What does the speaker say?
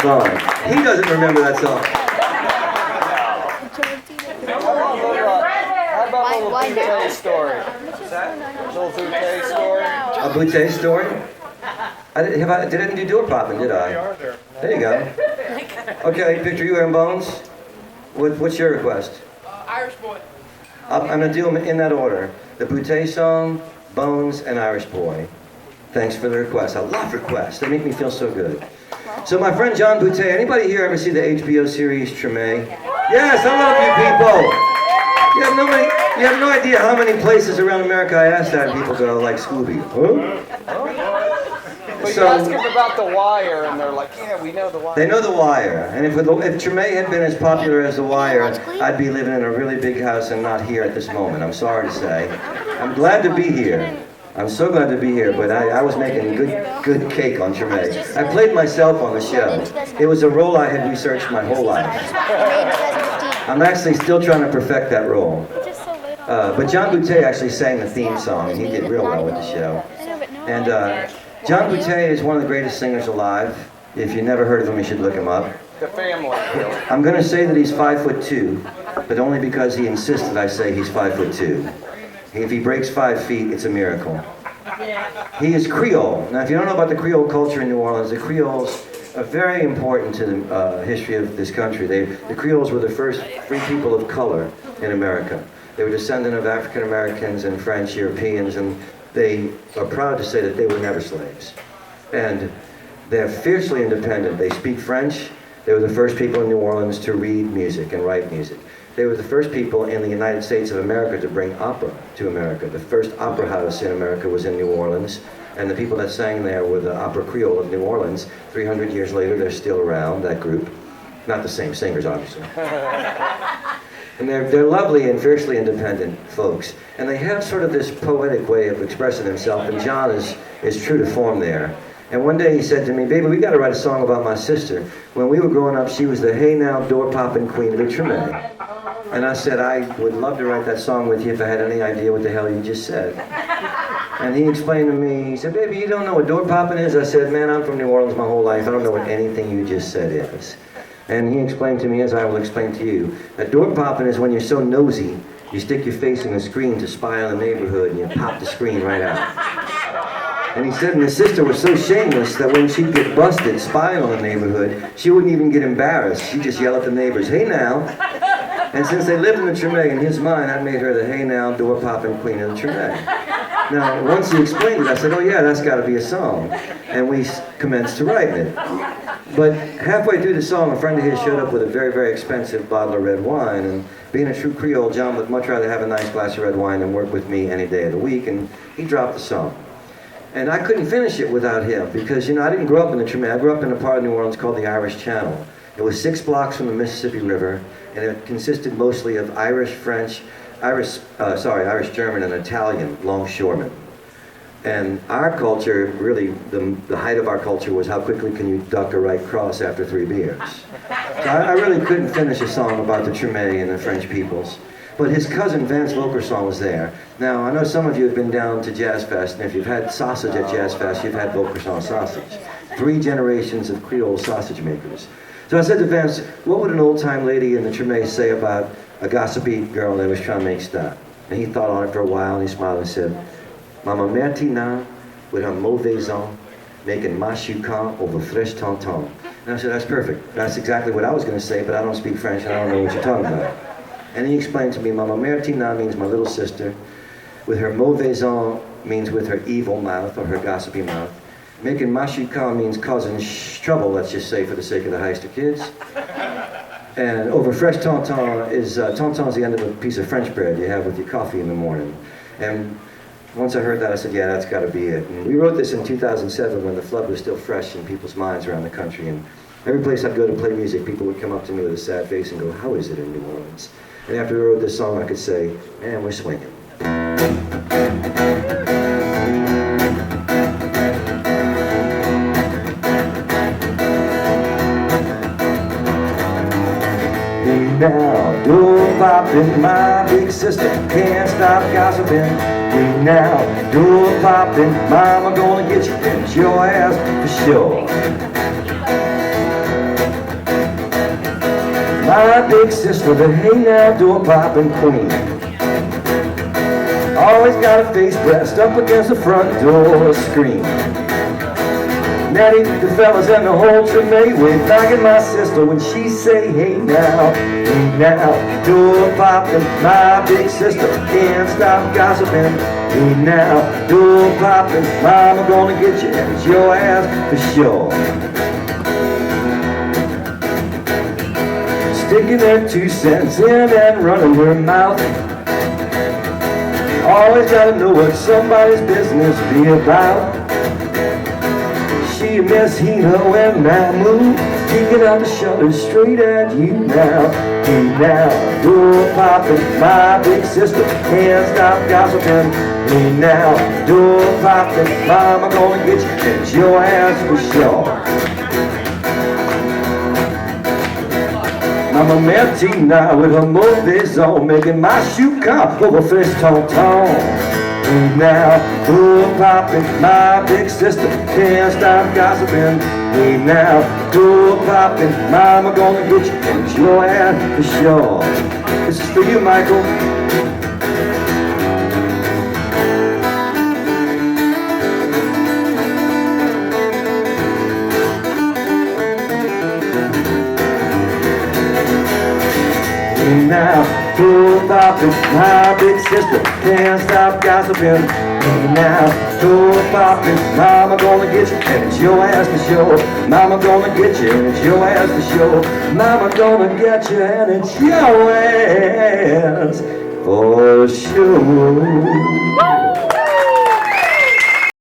song. He doesn't remember that song. How about a little bouquet story? Little bouquet story? A bouquet story? Didn't do door popping, did I? There you go. Okay, picture you wearing bones. What's your request? Irish boy. I'm going to do them in that order. The bouquet song, bones, and Irish boy. Thanks for the request. I love requests. They make me feel so good. So my friend John Boutte, anybody here ever see the HBO series Treme? Yes, I love you people. You have no idea how many places around America I asked that and people go like Scooby. Huh? But you ask them about The Wire and they're like, yeah, we know The Wire. They know The Wire. And if Treme had been as popular as The Wire, I'd be living in a really big house and not here at this moment. I'm sorry to say. I'm glad to be here. I'm so glad to be here, but I was making good cake on Treme. I played myself on the show. It was a role I had researched my whole life. I'm actually still trying to perfect that role. But John Boutte actually sang the theme song, and he did real well with the show. And John Boutte is one of the greatest singers alive. If you never heard of him, you should look him up. The family. I'm going to say that he's 5'2", but only because he insisted I say he's 5'2". If he breaks 5 feet, it's a miracle. He is Creole. Now, if you don't know about the Creole culture in New Orleans, the Creoles are very important to the history of this country. The Creoles were the first free people of color in America. They were descendant of African Americans and French Europeans, and they are proud to say that they were never slaves. And they're fiercely independent. They speak French. They were the first people in New Orleans to read music and write music. They were the first people in the United States of America to bring opera to America. The first opera house in America was in New Orleans, and the people that sang there were the Opera Creole of New Orleans. 300 years later, they're still around, that group. Not the same singers, obviously. And they're lovely and fiercely independent folks. And they have sort of this poetic way of expressing themselves, and John is true to form there. And one day he said to me, baby, we got to write a song about my sister. When we were growing up, she was the hey now door-popping queen of the Treme. And I said, I would love to write that song with you if I had any idea what the hell you just said. And he explained to me, he said, baby, you don't know what door popping is? I said, man, I'm from New Orleans my whole life. I don't know what anything you just said is. And he explained to me, as I will explain to you, that door popping is when you're so nosy, you stick your face in the screen to spy on the neighborhood and you pop the screen right out. And he said, and his sister was so shameless that when she'd get busted spying on the neighborhood, she wouldn't even get embarrassed. She'd just yell at the neighbors, hey now. And since they lived in the Treme, in his mind, that made her the hey now, door-popping queen of the Treme. Now, once he explained it, I said, oh yeah, that's got to be a song. And we commenced to write it. But halfway through the song, a friend of his showed up with a very, very expensive bottle of red wine. And being a true Creole, John would much rather have a nice glass of red wine than work with me any day of the week. And he dropped the song. And I couldn't finish it without him because, you know, I didn't grow up in the Treme. I grew up in a part of New Orleans called the Irish Channel. It was 6 blocks from the Mississippi River, and it consisted mostly of Irish, German, and Italian longshoremen. And our culture, really, the height of our culture was how quickly can you duck a right cross after 3 beers. So I really couldn't finish a song about the Treme and the French peoples. But his cousin Vance Vokersong was there. Now, I know some of you have been down to Jazz Fest, and if you've had sausage at Jazz Fest, you've had Vokersong sausage. 3 generations of Creole sausage makers. So I said to Vance, what would an old-time lady in the Treme say about a gossipy girl that was trying to make stop? And he thought on it for a while, and he smiled and said, Mama Martina, with her mauvais ans, making machucan over fresh tonton. And I said, that's perfect. That's exactly what I was going to say, but I don't speak French, and I don't know what you're talking about. And he explained to me, Mama Martina means my little sister, with her mauvais ans means with her evil mouth, or her gossipy mouth. Making machucan means causing trouble, let's just say, for the sake of the Heister kids. And over fresh tonton is the end of a piece of French bread you have with your coffee in the morning. And once I heard that, I said, yeah, that's got to be it. And we wrote this in 2007 when the flood was still fresh in people's minds around the country. And every place I'd go to play music, people would come up to me with a sad face and go, how is it in New Orleans? And after we wrote this song, I could say, man, we're swinging. Now, door popping, my big sister can't stop gossiping. Hey now, door popping, mama gonna get you, get your ass for sure. My big sister, the hey now door poppin' queen. Always got a face pressed up against the front door screen. Natty, the fellas and the whole may way back at my sister when she say, hey now, door poppin', my big sister can't stop gossiping. Hey now, door poppin', mama gonna get you and it's your ass for sure. Sticking their 2 cents in and running her mouth. Always gotta know what somebody's business be about. She and Miss Hina when I move, kicking out the shutters straight at you now. Hey now, door poppin', my big sister can't stop gossiping. Hey now, door poppin', mama gonna get you, and it's your ass for sure. Mama met Tina with her movies on, making my shoe count over fish ton. Now, door poppin', my big sister can't stop gossiping. Hey now, door poppin', mama gonna get you, and it's your ass for sure. This is for you, Michael. Now, door poppin', my big sister can't stop gossiping. Hey now, door poppin', mama gonna get you, and it's your ass for sure. Mama gonna get you, and it's your ass for sure. Mama gonna get you, and it's your ass for sure.